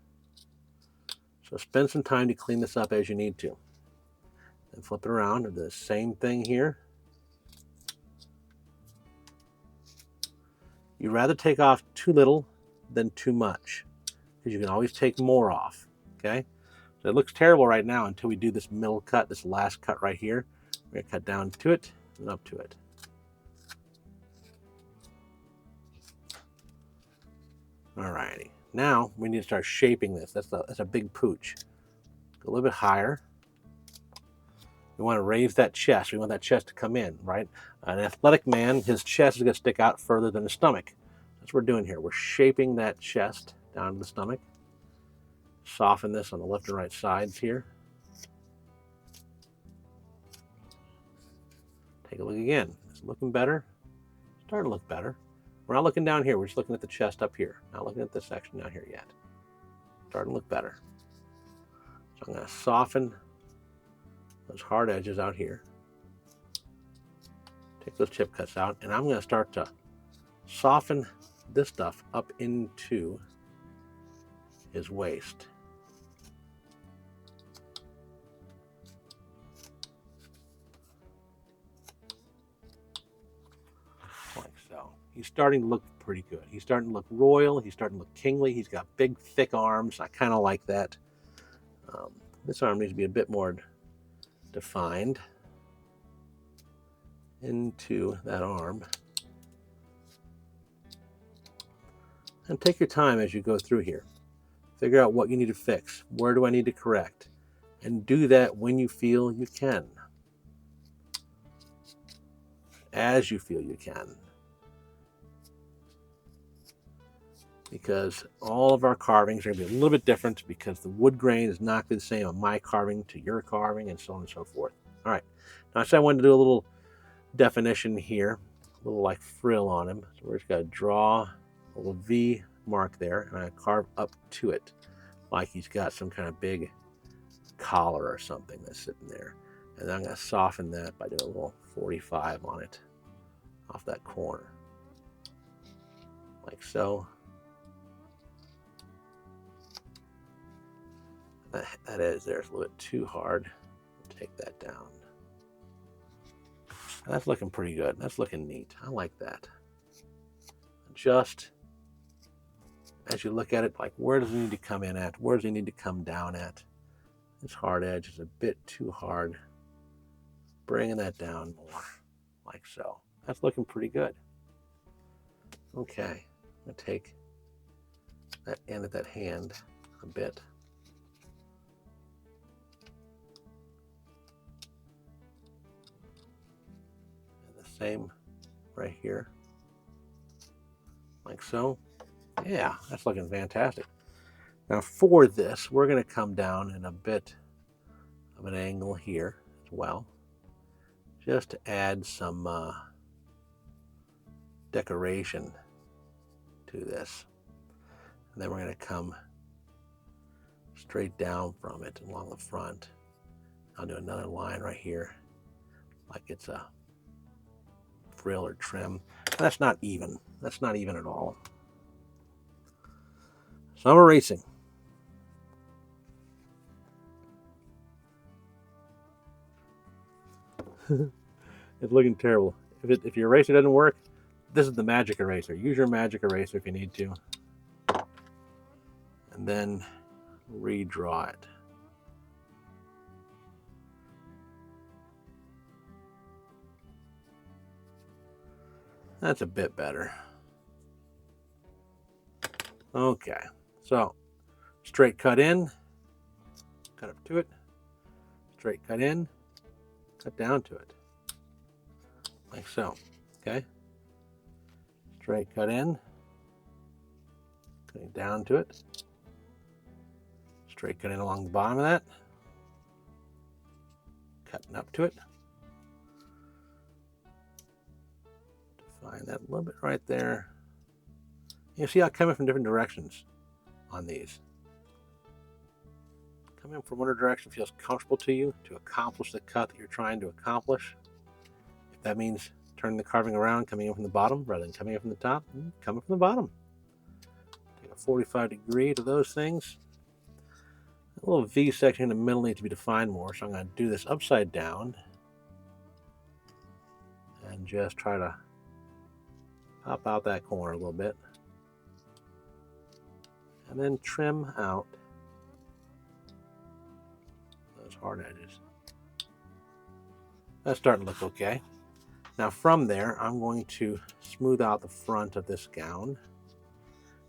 So spend some time to clean this up as you need to. And flip it around and do the same thing here. You'd rather take off too little than too much, because you can always take more off, okay? So it looks terrible right now until we do this middle cut, this last cut right here. We're gonna cut down to it and up to it. Alrighty, now we need to start shaping this. That's a big pooch. Go a little bit higher. We want to raise that chest. We want that chest to come in, right? An athletic man, his chest is going to stick out further than his stomach. That's what we're doing here. We're shaping that chest down to the stomach. Soften this on the left and right sides here. Take a look again. It's looking better. Starting to look better. We're not looking down here. We're just looking at the chest up here. Not looking at this section down here yet. Starting to look better. So I'm going to soften those hard edges out here. Take those chip cuts out, and I'm going to start to soften this stuff up into his waist. Like so. He's starting to look pretty good. He's starting to look royal. He's starting to look kingly. He's got big, thick arms. I kind of like that. This arm needs to be a bit more defined into that arm. And take your time as you go through here. Figure out what you need to fix. Where do I need to correct? And do that when you feel you can. As you feel you can. Because all of our carvings are going to be a little bit different, because the wood grain is not the same on my carving to your carving, and so on and so forth. All right, now I said I wanted to do a little definition here, a little like frill on him. So we're just going to draw a little V mark there, and I carve up to it like he's got some kind of big collar or something that's sitting there. And then I'm going to soften that by doing a little 45 on it off that corner, like so. That is, there's a little bit too hard. Take that down. That's looking pretty good. That's looking neat. I like that. Just as you look at it, like, where does it need to come in at? Where does it need to come down at? This hard edge is a bit too hard. Bringing that down more, like so. That's looking pretty good. Okay, I'm going to take that end of that hand a bit. Same right here, like so. Yeah, that's looking fantastic. Now for this, we're going to come down in a bit of an angle here as well, just to add some decoration to this. And then we're going to come straight down from it along the front. I'll do another line right here, like it's a frill or trim. That's not even. That's not even at all. So I'm erasing. It's looking terrible. If your eraser doesn't work, this is the magic eraser. Use your magic eraser if you need to. And then redraw it. That's a bit better. Okay, so straight cut in, cut up to it, straight cut in, cut down to it, like so, okay? Straight cut in, cutting down to it, Straight cutting along the bottom of that. Cutting up to it. Define that a little bit right there. You see how it's coming from different directions on these. Coming from whatever direction feels comfortable to you to accomplish the cut that you're trying to accomplish. If that means turning the carving around, coming in from the bottom rather than coming in from the top, coming from the bottom. Take a 45-degree to those things. A little V section in the middle needs to be defined more, so I'm going to do this upside down and just try to pop out that corner a little bit. And then trim out those hard edges. That's starting to look okay. Now from there, I'm going to smooth out the front of this gown.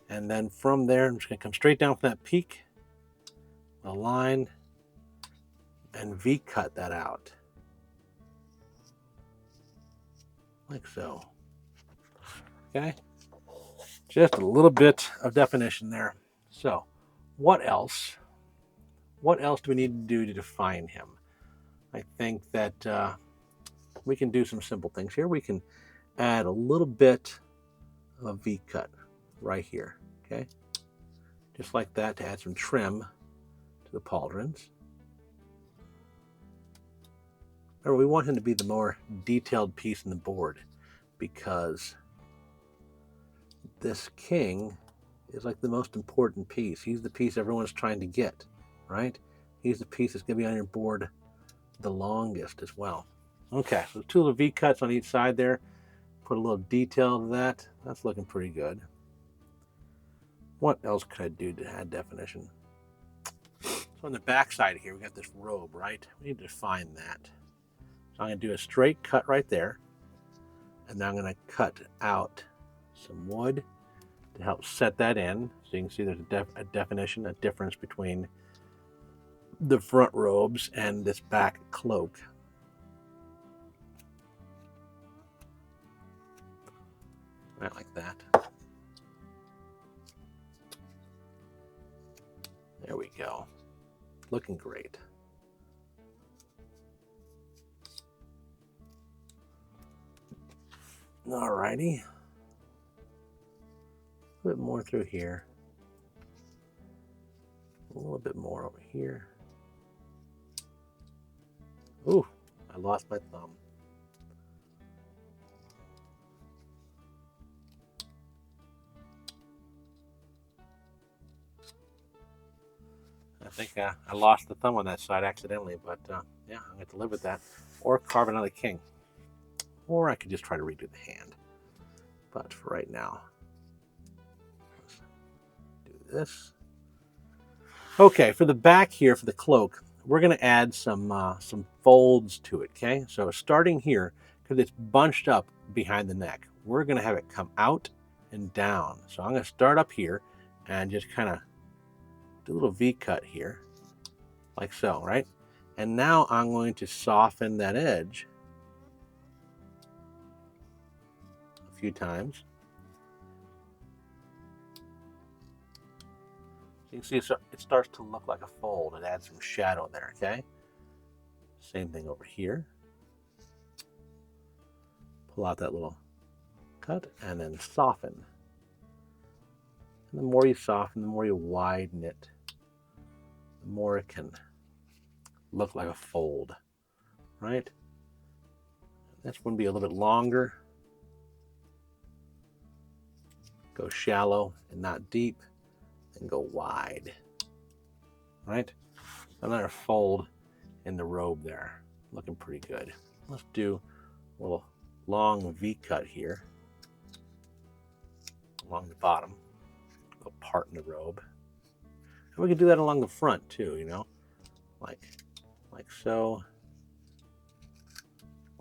And then from there, I'm just going to come straight down from that peak, a line, and V-cut that out. Like so. Okay? Just a little bit of definition there. So, what else? What else do we need to do to define him? I think that we can do some simple things here. We can add a little bit of a V-cut right here, okay? Just like that to add some trim to the pauldrons. Remember, we want him to be the more detailed piece in the board because this king is like the most important piece. He's the piece everyone's trying to get, right? He's the piece that's going to be on your board the longest as well. Okay, so 2 little V-cuts on each side there. Put a little detail to that. That's looking pretty good. What else could I do to add definition? So on the back side here, we got this robe, right? We need to define that. So I'm going to do a straight cut right there. And then I'm going to cut out some wood to help set that in. So you can see there's a definition, a difference between the front robes and this back cloak. Right like that. There we go. Looking great. Alrighty. A bit more through here. A little bit more over here. Ooh, I lost my thumb. I think I lost the thumb on that side accidentally, but yeah, I'm going to live with that. Or carve another king. Or I could just try to redo the hand. But for right now, let's do this. Okay, for the back here, for the cloak, we're going to add some folds to it, okay? So starting here, because it's bunched up behind the neck, we're going to have it come out and down. So I'm going to start up here and just kind of do a little V-cut here, like so, right? And now I'm going to soften that edge a few times. So you can see it starts to look like a fold. It adds some shadow there, okay? Same thing over here. Pull out that little cut and then soften. And the more you soften, the more you widen it, the more it can look like a fold, right? This one be a little bit longer. Go shallow and not deep, and go wide, right? Another fold in the robe there, looking pretty good. Let's do a little long V-cut here along the bottom. Go part in the robe. And we can do that along the front too, you know, like so,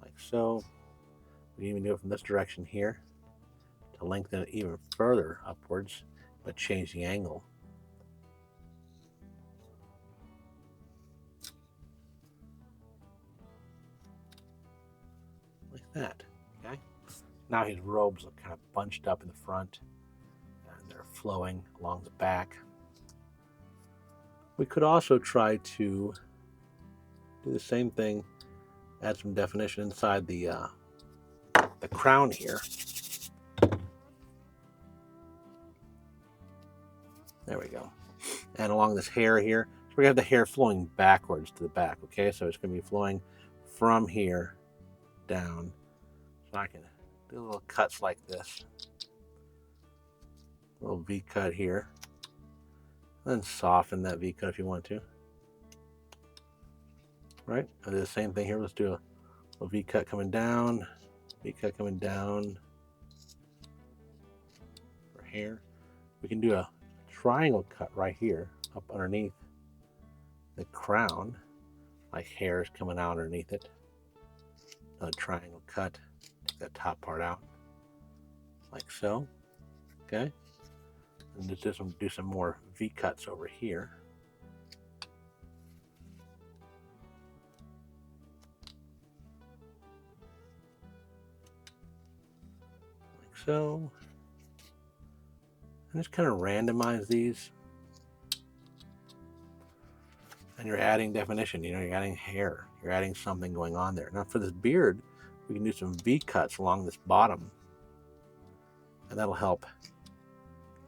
like so. We can even do it from this direction here to lengthen it even further upwards, but change the angle. Like that, okay? Now his robes look kind of bunched up in the front and they're flowing along the back. We could also try to do the same thing, add some definition inside the crown here. There we go. And along this hair here, so we have the hair flowing backwards to the back, okay? So it's going to be flowing from here down. So I can do little cuts like this. A little V-cut here. And then soften that V-cut if you want to. Right? I do the same thing here. Let's do a little V-cut coming down. V-cut coming down. For hair. We can do a triangle cut right here, up underneath the crown, like hair is coming out underneath it. Another triangle cut, take that top part out, like so. Okay, and just do some more V cuts over here. Like so. And just kind of randomize these. And you're adding definition, you know, you're adding hair, you're adding something going on there. Now for this beard, we can do some V cuts along this bottom. And that'll help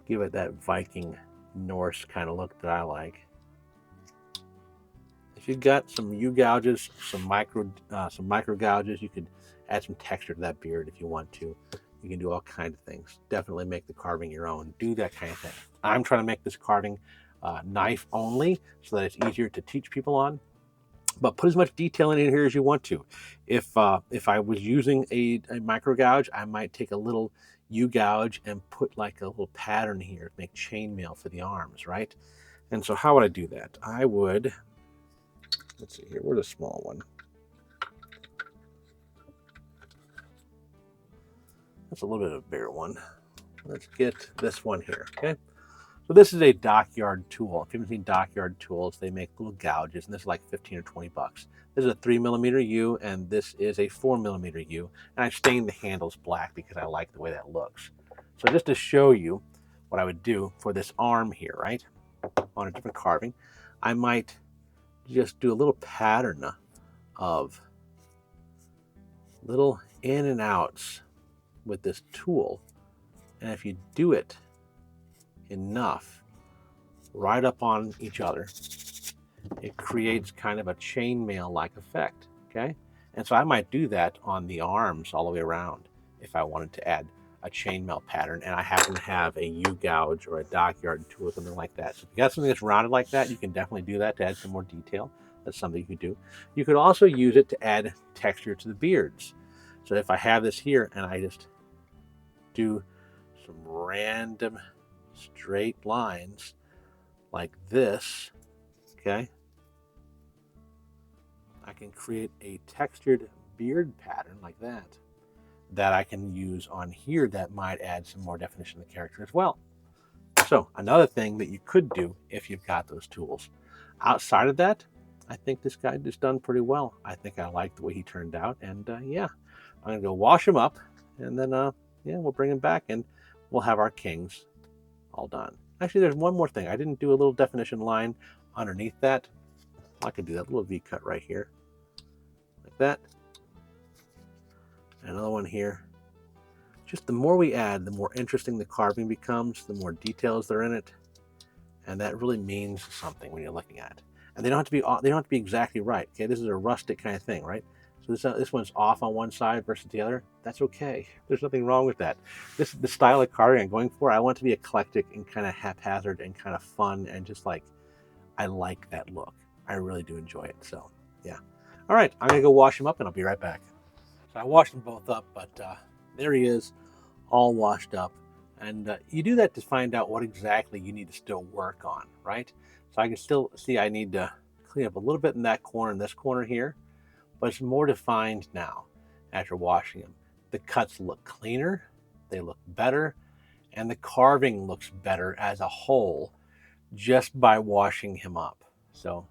give it that Viking Norse kind of look that I like. If you've got some U gouges, some micro gouges, you could add some texture to that beard if you want to. You can do all kinds of things. Definitely make the carving your own. Do that kind of thing. I'm trying to make this carving knife only so that it's easier to teach people on. But put as much detail in here as you want to. If I was using a micro gouge, I might take a little U gouge and put like a little pattern here, make chainmail for the arms, right? And so how would I do that? I would, let's see here, where's a small one? That's a little bit of a bigger one. Let's get this one here, okay? So this is a Dockyard tool. If you haven't seen Dockyard tools, they make little gouges, and this is like 15 or 20 bucks. This is a 3mm U, and this is a 4mm U. And I've stained the handles black because I like the way that looks. So just to show you what I would do for this arm here, right, on a different carving, I might just do a little pattern of little in and outs with this tool. And if you do it enough right up on each other, it creates kind of a chainmail like effect, okay? And so I might do that on the arms all the way around if I wanted to add a chainmail pattern and I happen to have a U gouge or a Dockyard tool or something like that. So if you got something that's rounded like that, you can definitely do that to add some more detail. That's something you could do. You could also use it to add texture to the beards. So if I have this here and I just do some random straight lines like this, okay, I can create a textured beard pattern like that I can use on here that might add some more definition to the character as well. So another thing that you could do if you've got those tools. Outside of that, I think this guy just done pretty well. I think I like the way he turned out, and yeah, I'm gonna go wash him up, and then yeah, we'll bring him back and we'll have our kings all done. Actually, there's one more thing. I didn't do a little definition line underneath that. I could do that little V cut right here, like that. And another one here. Just the more we add, the more interesting the carving becomes, the more details there in it, and that really means something when you're looking at it. And they don't have to be exactly right. Okay, this is a rustic kind of thing, right? So this one's off on one side versus the other. That's okay. There's nothing wrong with that. This is the style of carving I'm going for. I want it to be eclectic and kind of haphazard and kind of fun and just like, I like that look. I really do enjoy it. So yeah. All right, I'm gonna go wash him up and I'll be right back. So I washed them both up, but there he is, all washed up. And you do that to find out what exactly you need to still work on, right? So I can still see I need to clean up a little bit in that corner and this corner here, but it's more defined now after washing them. The cuts look cleaner, they look better, and the carving looks better as a whole just by washing him up. So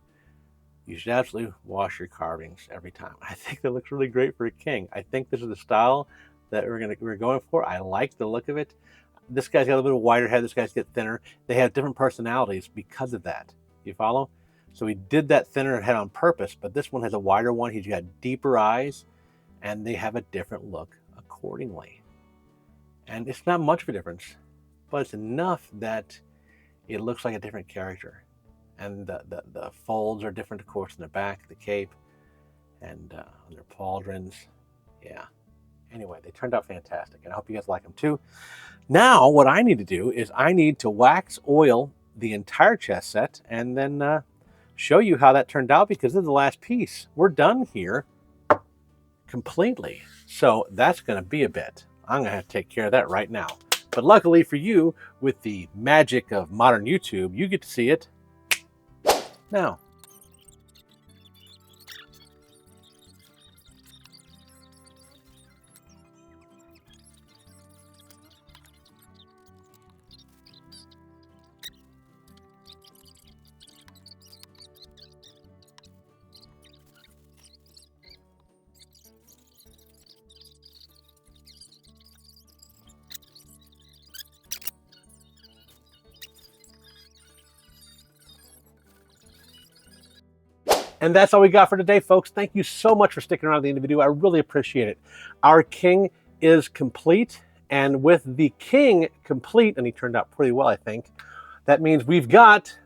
you should absolutely wash your carvings every time. I think that looks really great for a king. I think this is the style that we're going for. I like the look of it. This guy's got a little bit of wider head. This guy's get thinner. They have different personalities because of that. You follow? So we did that thinner head on purpose, but this one has a wider one. He's got deeper eyes, and they have a different look accordingly. And it's not much of a difference, but it's enough that it looks like a different character. And the folds are different, of course, in the back, the cape, and their pauldrons. Yeah. Anyway, they turned out fantastic, and I hope you guys like them too. Now, what I need to do is I need to wax oil the entire chess set and then show you how that turned out, because this is the last piece. We're done here completely. So that's going to be a bit. I'm going to have to take care of that right now. But luckily for you, with the magic of modern YouTube, you get to see it now. And that's all we got for today, folks. Thank you so much for sticking around to the end of the video. I really appreciate it. Our king is complete, and with the king complete, and he turned out pretty well, I think, that means we've got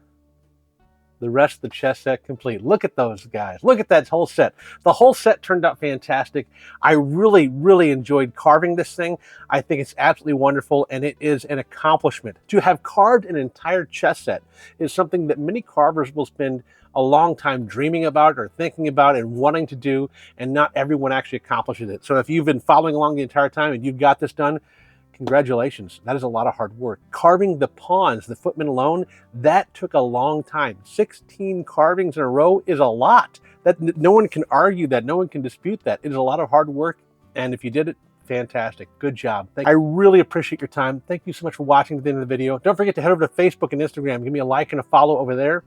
the rest of the chess set complete. Look at those guys. Look at that whole set. The whole set turned out fantastic. I really, really enjoyed carving this thing. I think it's absolutely wonderful, and it is an accomplishment. To have carved an entire chess set is something that many carvers will spend a long time dreaming about or thinking about and wanting to do, and not everyone actually accomplishes it. So if you've been following along the entire time and you've got this done, congratulations. That is a lot of hard work. Carving the pawns, the footmen alone, that took a long time. 16 carvings in a row is a lot. That no one can argue that. No one can dispute that. It is a lot of hard work, and if you did it, fantastic. Good job. I really appreciate your time. Thank you so much for watching to the end of the video. Don't forget to head over to Facebook and Instagram. Give me a like and a follow over there.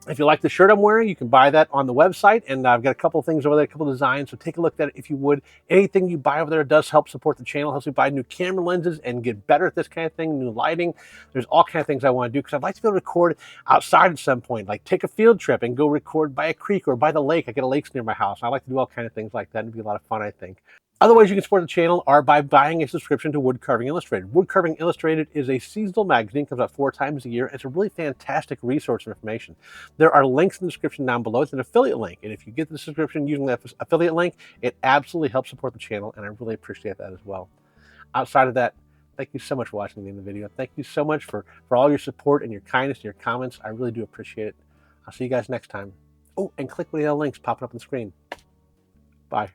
If you like the shirt I'm wearing, you can buy that on the website, and I've got a couple of things over there, a couple of designs, so take a look at it if you would. Anything you buy over there does help support the channel, helps me buy new camera lenses and get better at this kind of thing, new lighting. There's all kinds of things I want to do, because I'd like to be able to record outside at some point, like take a field trip and go record by a creek or by the lake. I get a lake near my house. I like to do all kinds of things like that. It'd be a lot of fun, I think. Other ways you can support the channel are by buying a subscription to Wood Carving Illustrated. Wood Carving Illustrated is a seasonal magazine, comes out 4 times a year. It's a really fantastic resource for information. There are links in the description down below. It's an affiliate link, and if you get the subscription using that affiliate link, it absolutely helps support the channel, and I really appreciate that as well. Outside of that, thank you so much for watching the end of the video. Thank you so much for all your support and your kindness and your comments. I really do appreciate it. I'll see you guys next time. Oh, and click one of the links popping up on the screen. Bye.